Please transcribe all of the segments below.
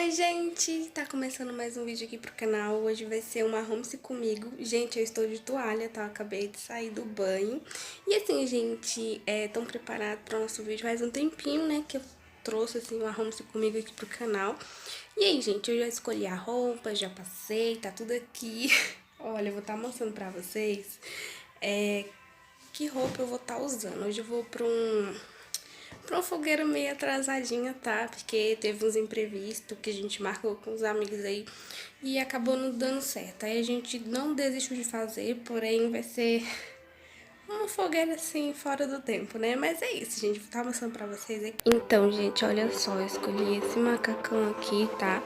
Oi, gente! Tá começando mais um vídeo aqui pro canal. Hoje vai ser uma arrume-se comigo. Gente, eu estou de toalha, tá? Eu acabei de sair do banho. E assim, gente, tão preparado para o nosso vídeo. Faz um tempinho, né, que eu trouxe, assim, um arrume-se comigo aqui pro canal. E aí, gente, eu já escolhi a roupa, já passei, tá tudo aqui. Olha, eu vou estar mostrando pra vocês que roupa eu vou estar usando. Hoje eu vou pra uma fogueira meio atrasadinha, tá? Porque teve uns imprevistos que a gente marcou com os amigos aí e acabou não dando certo. Aí a gente não desistiu de fazer, porém vai ser uma fogueira assim, fora do tempo, né? Mas é isso, gente. Vou estar mostrando pra vocês aqui. Então, gente, olha só. Eu escolhi esse macacão aqui, tá?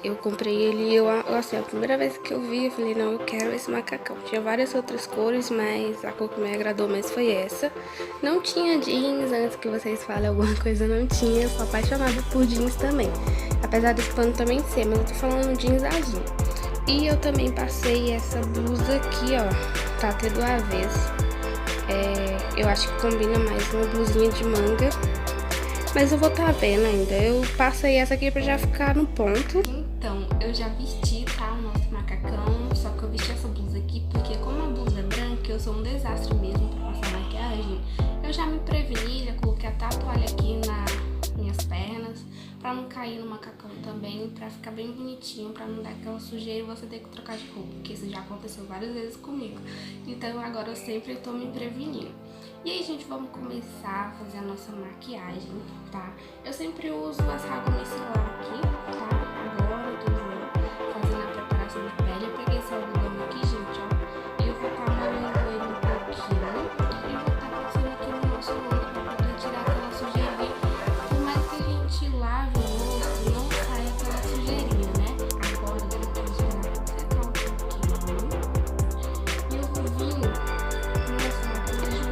Eu comprei ele e assim, a primeira vez que eu vi, eu falei, não, eu quero esse macacão. Tinha várias outras cores, mas a cor que me agradou mais foi essa. Não tinha jeans, antes que vocês falem alguma coisa, não tinha. Eu sou apaixonada por jeans também. Apesar desse pano também ser, mas eu tô falando jeans azul. E eu também passei essa blusa aqui, ó, tá até do avesso. Eu acho que combina mais uma blusinha de manga, mas eu vou estar vendo ainda. Eu passei essa aqui pra já ficar no ponto. Então, eu já vesti, tá, o nosso macacão, só que eu vesti essa blusa aqui porque como a blusa é branca, eu sou um desastre mesmo pra passar maquiagem. Eu já me preveni, já coloquei até a toalha aqui nas minhas pernas, pra não cair no macacão também, pra ficar bem bonitinho, pra não dar aquela sujeira e você ter que trocar de roupa, porque isso já aconteceu várias vezes comigo. Então agora eu sempre tô me prevenindo. E aí, gente, vamos começar a fazer a nossa maquiagem, tá? Eu sempre uso essa água micelar aqui, tá? Agora eu tô fazendo a preparação da pele. Eu peguei esse algodão aqui, gente, ó. E eu vou estar molhando ele um pouquinho. E vou estar passando aqui no nosso rosto pra poder tirar aquela sujeirinha. Por mais que a gente lave o rosto, não sai aquela sujeirinha, né? Agora eu vou esperar secar um pouquinho. E eu vou vir com essa maquiagem,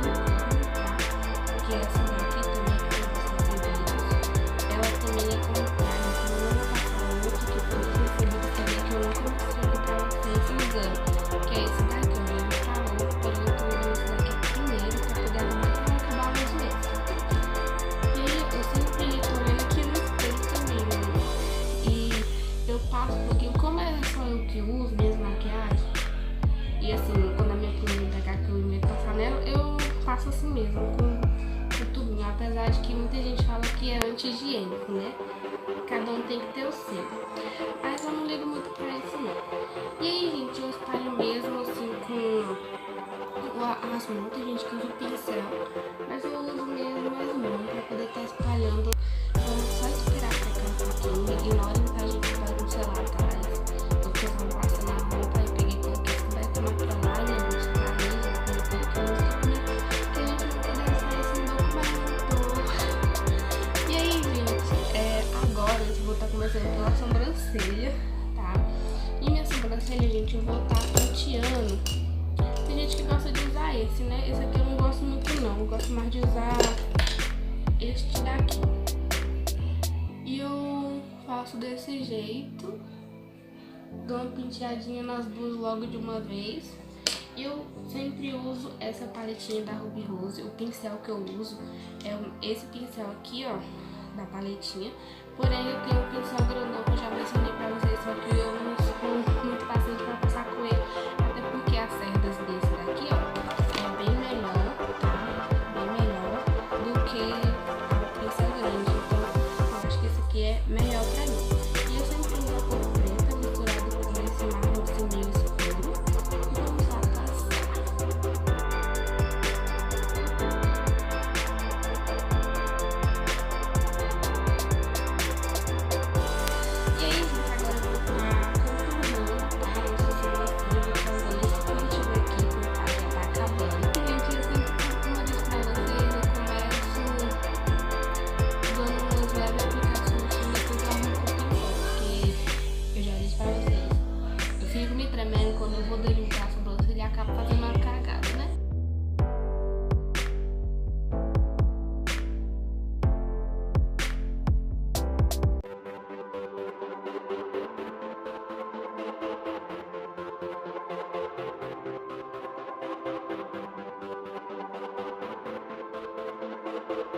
que essa daqui também, que vocês viram, ela também é comprada, então eu não vou passar outro que foi recebido também, que eu não consigo pra vocês usando, que é esse daqui. Eu já vou pra outro, porém eu tô usando esse daqui primeiro pra poder arrumar pra acabar a luz mesmo. E aí eu sempre tô olhando aqui no espelho também, né? E eu passo um pouquinho, como é só eu que uso minhas maquiagens, e assim, quando a minha prima me pegar que eu ia passar nela, eu faço assim mesmo, com o tubinho, apesar de que muita gente fala que é anti-higiênico, né? Cada um tem que ter o seu. Mas eu não ligo muito pra isso, não. E aí, gente, eu espalho mesmo assim com as mãos. Tem gente que usa o pincel, mas eu uso mesmo as mãos pra poder estar espalhando. Então, só esperar secar um pouquinho. Ignorem, tá, gente? Vai no celular atrás. Eu fiz uma pasta na roupa e peguei e coloquei esse daqui mais pra lá, e a gente tá ali, já coloquei aqui no cima, que a gente não quer deixar esse documento. E aí, gente, agora eu vou estar começando pela sobrancelha, tá? E minha sobrancelha, gente, eu vou estar penteando. Tem gente que gosta de usar esse, né? Esse aqui eu não gosto muito, não. Eu gosto mais de usar este daqui. E eu faço desse jeito. Dou uma penteadinha nas duas logo de uma vez. Eu sempre uso essa paletinha da Ruby Rose. O pincel que eu uso é esse pincel aqui, ó, da paletinha. Porém, eu tenho um pincel grandão que eu já mencionei pra vocês, só que eu não sou muito paciente pra passar com ele. Até porque as cerdas desse daqui, ó, é bem melhor, tá? Bem melhor do que o pincel grande. Então, eu acho que esse aqui é melhor pra mim. E eu sempre uso a cor preta misturada com esse marrom assim meio escuro. Vamos lá passar. E aí, gente, agora eu vou estar contornando, tá? Essa sobrancelha, vou fazer esse corretivo aqui, que já tá acabando. E, gente, eu sempre, como eu disse pra vocês, eu começo dando umas leves aplicações e depois eu arrumo com o pincel, porque eu já disse pra vocês, eu fico me tremendo quando eu vou delinear a sobrancelha e acabo fazendo uma cagada, né?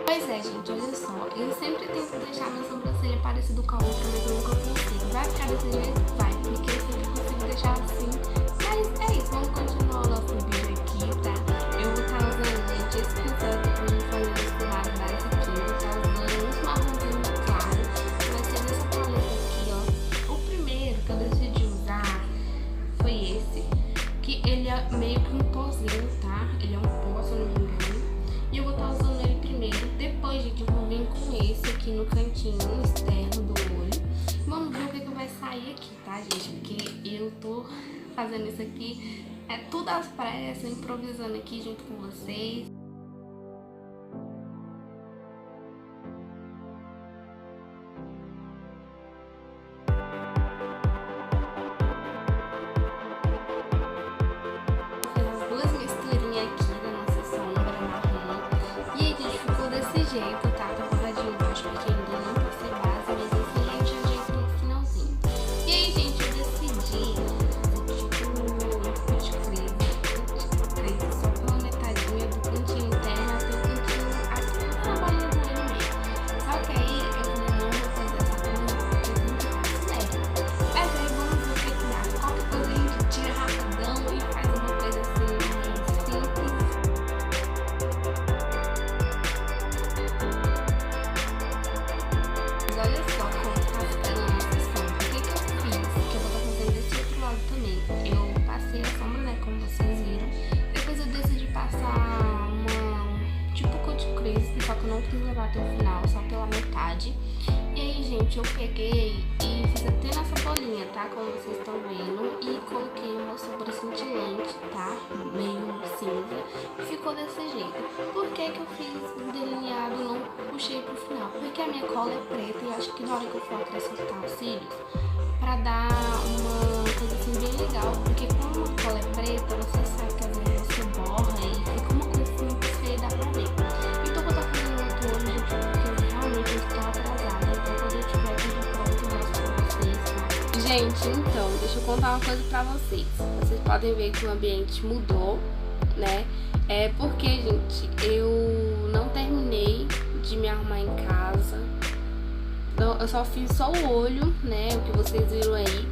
Pois é, gente, olha só, eu sempre tento deixar minha sobrancelha parecida com a outra, mas eu nunca consigo. desse jeito, vai, porque eu sempre consigo deixar assim. Mas é isso, vamos continuar o nosso vídeo aqui, tá? Eu vou estar usando, gente, esse pincel aqui pra mim fazer esse lado base aqui. Eu vou estar usando uns marronzinhos claros, vai ser dessa paleta aqui, ó. O primeiro que eu decidi usar foi esse, que ele é meio que um pozinho, tá? Ele é um pó, se eu não me engano. E eu vou estar usando ele primeiro. Depois, gente, eu vou vir com esse aqui no cantinho externo do olho. Vamos ver o que vai sair aqui, tá, gente? Porque eu tô fazendo isso aqui, é tudo às pressas, improvisando aqui junto com vocês. Fiz as duas misturinhas aqui da nossa sombra marrom. E aí, gente, ficou desse jeito, tá? Tá borradinho embaixo porque ainda não passei base, mas assim a gente ajeita no finalzinho. E aí, gente, eu decidi só pela metadinha do cantinho interno até o cantinho aqui na bolinha do olho mesmo. Só que aí eu falei, não vou fazer essa coisa porque não tá certo. Mas aí vamos ver o que dá. Qualquer coisa a gente tira rapidão e faz uma coisa assim simples. Mas olha só como tá ficando a nossa sombra. O que eu fiz? Que eu vou estar fazendo desse outro lado também. Eu passei a sombra, né, como vocês viram. Depois eu decidi passar uma tipo Cut Crease, só que eu não quis levar até o final, só pela metade. E aí, gente, eu peguei e fiz até nessa bolinha, tá? Como vocês estão vendo. E coloquei uma sombra cintilante, tá? Meio cinza. E ficou desse jeito. Por que que eu fiz o delineado e não puxei pro final? Porque a minha cola é preta e acho que na hora que eu for acrescentar os cílios, pra dar uma coisa assim bem legal. Porque como a cola é preta, você sabe que às vezes você borra e fica uma coisa assim muito feia, dá pra ver. Então eu vou estar fazendo outro olho, gente, porque eu realmente estou atrasada. Então quando eu tiver vídeo pronto, eu mostro pra vocês, tá? Gente, então, deixa eu contar uma coisa pra vocês. Vocês podem ver que o ambiente mudou, né? É porque, gente, eu não terminei de me arrumar em casa. Então, eu só fiz só o olho, né? O que vocês viram aí.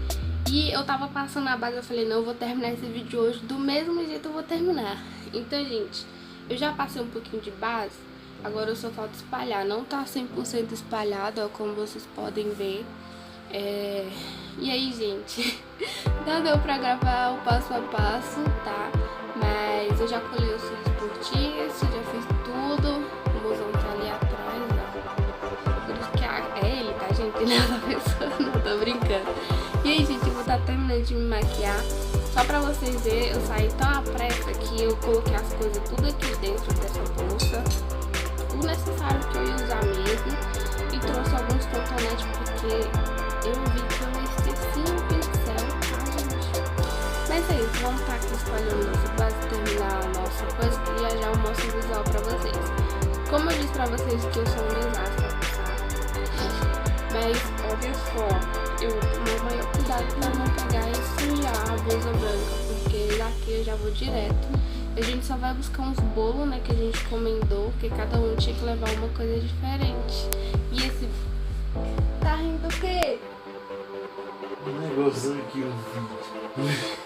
E eu tava passando a base, eu falei, não, eu vou terminar esse vídeo hoje do mesmo jeito eu vou terminar. Então, gente, eu já passei um pouquinho de base, agora eu só falta espalhar. Não tá 100% espalhado, ó, como vocês podem ver. E aí, gente, não deu pra gravar o passo a passo, tá? Mas eu já colhei os cílios postiços, já fiz tudo. O mozão tá ali atrás, ó. Por isso que é ele, tá, gente? Não é outra pessoa, não tô brincando. E aí, gente, eu vou estar terminando de me maquiar. Só pra vocês verem, eu saí tão à pressa que eu coloquei as coisas tudo aqui dentro dessa bolsa. O necessário que eu ia usar mesmo. E trouxe alguns cotonetes porque eu vi que eu esqueci o pincel, tá, gente? Mas é isso, vamos estar aqui escolhendo nossa base, terminar a nossa coisa, que já eu mostro o visual pra vocês. Como eu disse pra vocês que eu sou um desastre, tá? Mas, olha só, eu tomo maior cuidado pra não pegar e sujar a blusa branca, porque daqui eu já vou direto. A gente só vai buscar uns bolos, né, que a gente encomendou, porque cada um tinha que levar uma coisa diferente. E esse... Tá rindo do quê? Um negócio aqui no vídeo.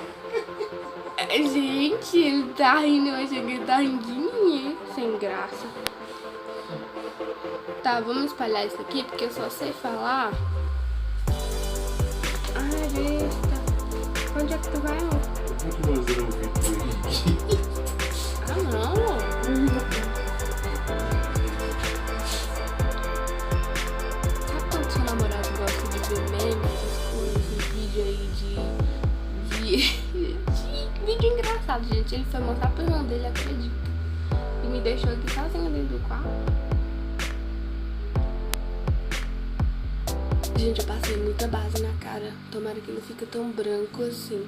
Gente, ele tá rindo, eu achei que ele tá rindo de mim, sem graça. Tá, vamos espalhar isso aqui, porque eu só sei falar. Ai, besta. Onde é que tu vai, amor? Eu vou te fazer um vídeo aqui. Ah, não. Sabe quando seu namorado gosta de ver memes, essas coisas, vídeo aí de vídeo engraçado, gente? Ele foi mostrar pro irmão dele, acredita. E me deixou aqui sozinha dentro do quarto. Gente, eu passei muita base na cara. Tomara que não fique tão branco assim.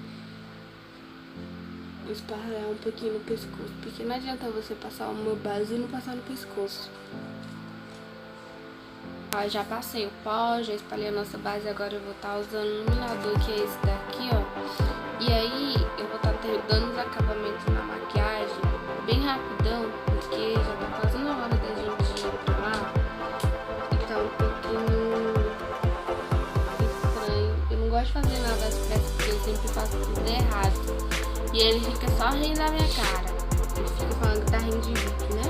Vou espalhar um pouquinho no pescoço, porque não adianta você passar uma base e não passar no pescoço. Ó, já passei o pó, já espalhei a nossa base, agora eu vou estar usando um iluminador, que é esse daqui, ó. E aí, eu vou estar dando os acabamentos na maquiagem bem rapidão, porque já tá quase na hora da gente ir pra lá. E tá um pouquinho estranho. Eu não gosto pode fazer nada às pressas, porque eu sempre faço tudo errado. E ele fica só rindo da minha cara. Ele fica falando que tá rindo de vídeo, né?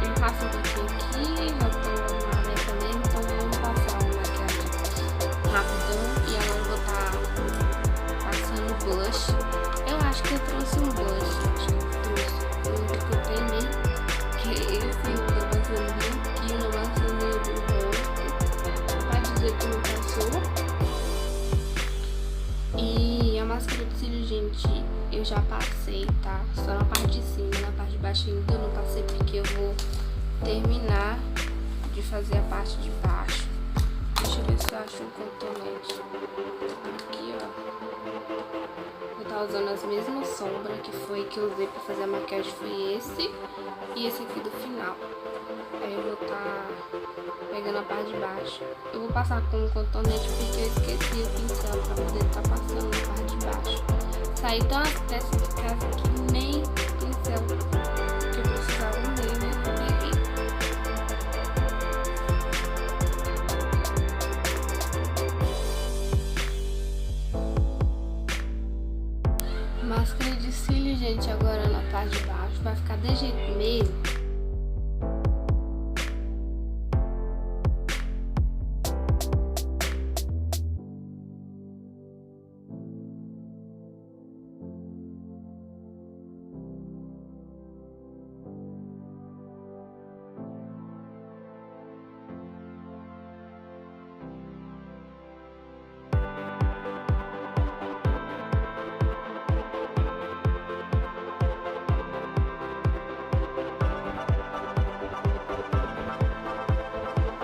Eu faço um pouquinho aqui, já tô na meta mesmo, então vamos passar uma maquiagem rapidão. E agora eu vou estar passando blush. Eu acho que eu trouxe um blush, acho que eu trouxe o único que eu tenho mesmo, que é esse, eu tô passando bem aqui, no maçãzinho do rosto, pra dizer que não passou. E a máscara de cílio, gente, eu já passei, tá? Só na parte de cima, na parte de baixo ainda eu não passei, porque eu vou terminar de fazer a parte de baixo. Deixa eu ver se eu acho um contornete. Aqui, ó. Eu tava usando as mesmas sombras que eu usei pra fazer a maquiagem, foi esse e esse aqui do final. Aí eu vou estar pegando a parte de baixo. Eu vou passar com o contornete porque eu esqueci o pincel pra poder estar passando na parte de baixo. Saí tão as peças de casa que nem pincel que eu precisava nele, eu peguei. Máscara de cílio, gente, agora na parte de baixo vai ficar de jeito mesmo.